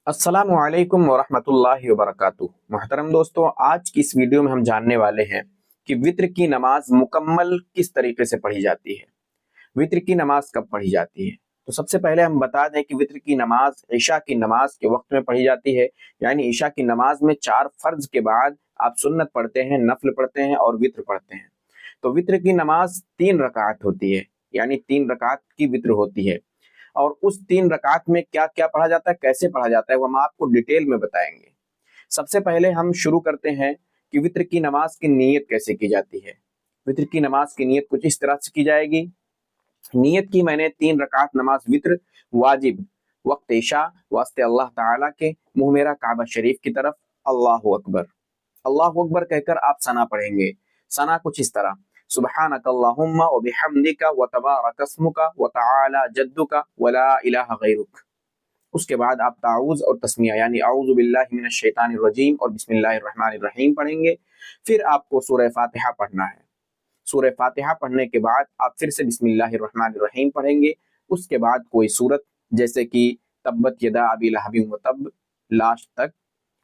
अस्सलामु अलैकुम वरहमतुल्लाहि वबरकातुह। मोहतरम दोस्तों, आज की इस वीडियो में हम जानने वाले हैं कि वित्र की नमाज मुकम्मल किस तरीके से पढ़ी जाती है। वित्र की नमाज कब पढ़ी जाती है? तो सबसे पहले हम बता दें कि वित्र की नमाज ईशा की नमाज के वक्त में पढ़ी जाती है। यानी ईशा की नमाज में 4 फर्ज के बाद आप सुन्नत पढ़ते हैं, नफल पढ़ते हैं और वित्र पढ़ते हैं। तो वित्र की नमाज 3 रकात होती है, यानी 3 रकात की वित्र होती है। और उस 3 रकात में क्या क्या पढ़ा जाता है, कैसे पढ़ा जाता है, वो हम आपको डिटेल में बताएंगे। सबसे पहले हम शुरू करते हैं कि वित्र की नमाज की नीयत कैसे की जाती है। वित्र की नमाज की नीयत कुछ इस तरह से की जाएगी। नीयत की मैंने 3 रकात नमाज वित्र वाजिब वक्त ईशा वास्ते अल्लाह ताला के, मुंह मेरा काबा शरीफ की तरफ, अल्लाह अकबर कहकर आप सना पढ़ेंगे। सना कुछ इस तरह, सुबहानक अल्लाहुम्मा व बिहम्दिका व तबारक अस्मुका व तआला जद्दुका व ला इलाहा गैरुक। उसके बाद आप ताऊज़ और तस्मिया यानी औज़ु बिल्लाहि मिनश शैतानिर रजीम और बिस्मिल्लाहिर रहमानिर रहीम पढ़ेंगे। फिर आपको सूरह फातिहा पढ़ना है। सूरह फातिहा पढ़ने के बाद आप फिर से बिस्मिल्लाहिर रहमानिर रहीम पढ़ेंगे। उसके बाद कोई सूरत, जैसे कि तब्बत यदा अबी लहबिन व तब, लास्ट तक।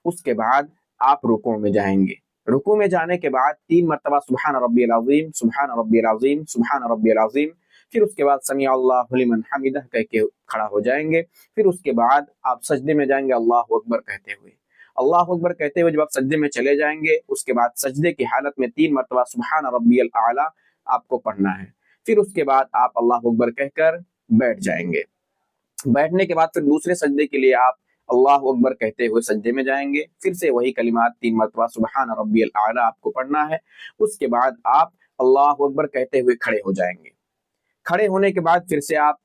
उसके बाद आप रुकू में जाएंगे। रुकू में जाने के बाद 3 मरतबा सुबहान रब्बियल अज़ीम, सुबहान रब्बियल अज़ीम, सुबहान रब्बियल अज़ीम। फिर उसके बाद समी अल्लाहु लिमन हमिदा कह के खड़ा हो जाएंगे। फिर उसके बाद आप सजदे में जाएंगे अल्लाहु अकबर कहते हुए। अल्लाहु अकबर कहते हुए जब आप सजदे में चले जाएंगे, उसके बाद सजदे की हालत में 3 मरतबा सुबहान रब्बियल आला आपको पढ़ना है। फिर उसके बाद आप अल्लाहु अकबर कहकर बैठ जाएंगे। बैठने के बाद फिर दूसरे सजदे के लिए आप अल्लाह अकबर कहते हुए सजदे में जाएंगे। फिर से वही कलिमात 3 मरतबा सुबहान रब्बियल आला आपको पढ़ना है। उसके बाद आप अल्लाह अकबर कहते हुए खड़े हो जाएंगे। खड़े होने के बाद फिर से आप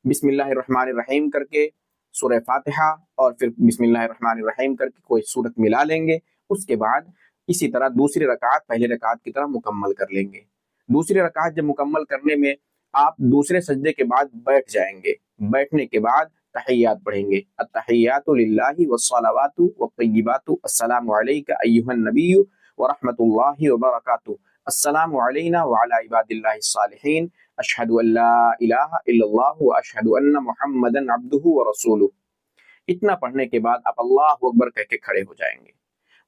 बिस्मिल्लाहिर रहमानिर रहीम करके सूरह फातिहा और फिर बिस्मिल्लाहिर रहमानिर रहीम करके कोई सूरत मिला लेंगे। उसके बाद इसी तरह दूसरी रकात पहली रकात की तरह मुकम्मल कर लेंगे। दूसरी रकात जब मुकम्मल करने में आप दूसरे सजदे के बाद बैठ जाएंगे। बैठने के बाद तहियात पढ़ेंगे, अत्तहियातु लिल्लाहि वस्सलावातु वत्तय्यिबातु, अस्सलामु अलैका अय्युहन नबिय्यु व रहमतुल्लाहि व बरकातुहू, अस्सलामु अलैना व अला इबादिल्लाहिस सालिहीन, अशहदु अल्ला इलाहा इल्लल्लाह व अशहदु अन्ना मुहम्मदन अब्दुहु व रसूलुहु। इतना पढ़ने के बाद आप अल्लाह अकबर कह के खड़े हो जाएंगे।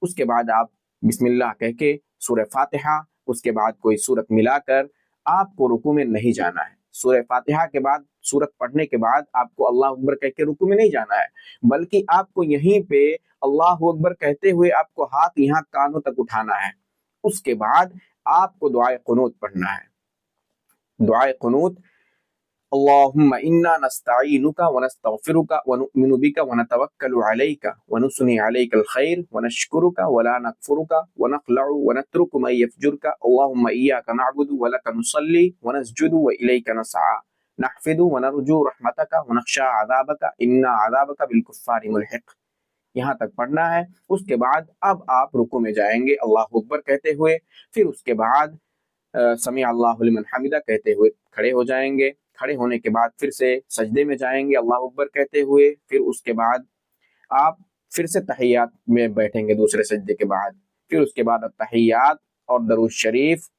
उसके बाद आप बिस्मिल्लाह कह के सूरह फातिहा, उसके बाद कोई सूरत मिलाकर आपको रुकू में नहीं जाना है। सूरह फातिहा के बाद सूरत पढ़ने के बाद आपको अल्लाह अकबर कह के रुकू में नहीं जाना है, बल्कि आपको यहीं पे अल्लाह अकबर कहते हुए आपको हाथ यहाँ कानों तक उठाना है। उसके बाद आपको दुआए कुनूत पढ़ना है। दुआए कुनूत, अल्लाहुम्मा इन्ना नस्तईनुका व नस्तगफिरुका व नुमिनु बिका व नतवक्कलु अलैका व नुस्नी अलैकल खैर व नशकुरुका व ला नकफुरुका व नखलउ व नत्रुकु मा यफजुरुका, अल्लाहुम्मा इय्याका नअबुदु व लका नुसल्ली व नसजुदु व इलैका नसआ, नहफिदु व नरजू रहमतका व नख्शा अज़ाबका इन्ना अज़ाबका बिल कुफ्फारि मुल्हिक। यहाँ तक पढ़ना है। उसके बाद अब आप रुकू में जाएंगे अल्लाहु अकबर कहते हुए। फिर उसके बाद समी अल्लाहु लिमन हमिदा कहते हुए खड़े हो जाएंगे। खड़े होने के बाद फिर से सजदे में जाएंगे अल्लाह अकबर कहते हुए। फिर उसके बाद आप फिर से तहियात में बैठेंगे दूसरे सजदे के बाद। फिर उसके बाद तहियात और दरूद शरीफ,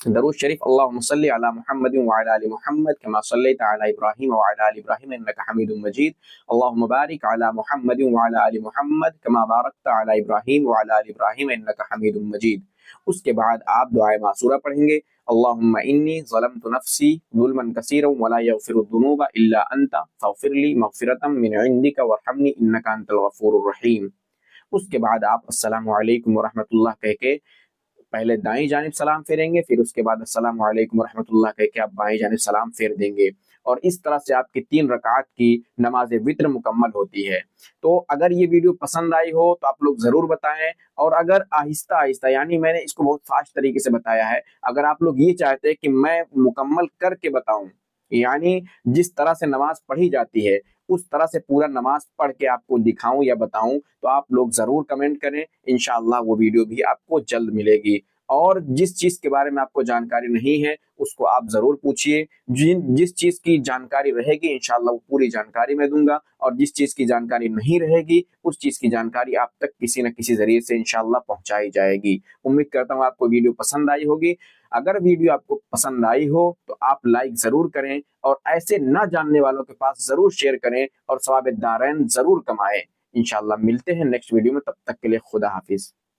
अल्लाहुम्मा सल्ली अला मुहम्मदिन व अला आलि मुहम्मद कमा सल्लैता अला इब्राहीम व अला आलि इब्राहीम इन्नका हमीदुम मजीद, अल्लाहुम्मा बारिक अला मुहम्मदिन व अला आलि मुहम्मद कमा बारकता अला इब्राहीम व अला आलि इब्राहीम इन्नका हमीदुम मजीद। उसके बाद आप दुआए मासूरा पढ़ेंगे, अल्लाहुम्मा इन्नी ज़लमतु नफ्सी ज़ुल्मन कसीरन व ला यग़फिरु ज़ुनूबा इल्ला अंता फ़ग़फ़िरली मग़फ़िरतम मिन इंदिका वरहमनी इन्नका अंतल गफ़ूरुर रहीम। उसके बाद आप अस्सलामु अलैकुम व रहमतुल्लाह कह के पहले दाईं जानिब सलाम फेरेंगे। फिर उसके बाद अस्सलामु अलैकुम रहमतुल्लाह कह के आप बाईं जानिब सलाम फेर देंगे। और इस तरह से आपकी 3 रकात की नमाज वित्र मुकम्मल होती है। तो अगर ये वीडियो पसंद आई हो तो आप लोग ज़रूर बताएं। और अगर आहिस्ता आहिस्ता, यानी मैंने इसको बहुत फास्ट तरीके से बताया है, अगर आप लोग ये चाहते हैं कि मैं मुकम्मल करके बताऊं, यानी जिस तरह से नमाज पढ़ी जाती है उस तरह से पूरा नमाज पढ़ के आपको दिखाऊं या बताऊं, तो आप लोग जरूर कमेंट करें। इंशाअल्लाह वो वीडियो भी आपको जल्द मिलेगी। اور جس چیز کے بارے میں آپ کو جانکاری نہیں ہے اس کو آپ ضرور پوچھیے. جس چیز کی جانکاری رہے گی انشاءاللہ وہ پوری جانکاری میں دوں گا، اور جس چیز کی جانکاری نہیں رہے گی اس چیز کی جانکاری آپ تک کسی نہ کسی ذریعے سے انشاءاللہ پہنچائی جائے گی. امید کرتا ہوں آپ کو ویڈیو پسند آئی ہوگی. اگر ویڈیو آپ کو پسند آئی ہو تو آپ لائک ضرور کریں، اور ایسے نہ جاننے والوں کے پاس ضرور شیئر کریں، اور ثواب دارین ضرور کمائیں. انشاءاللہ ملتے ہیں نیکسٹ ویڈیو میں، تب تک کے لیے خدا حافظ.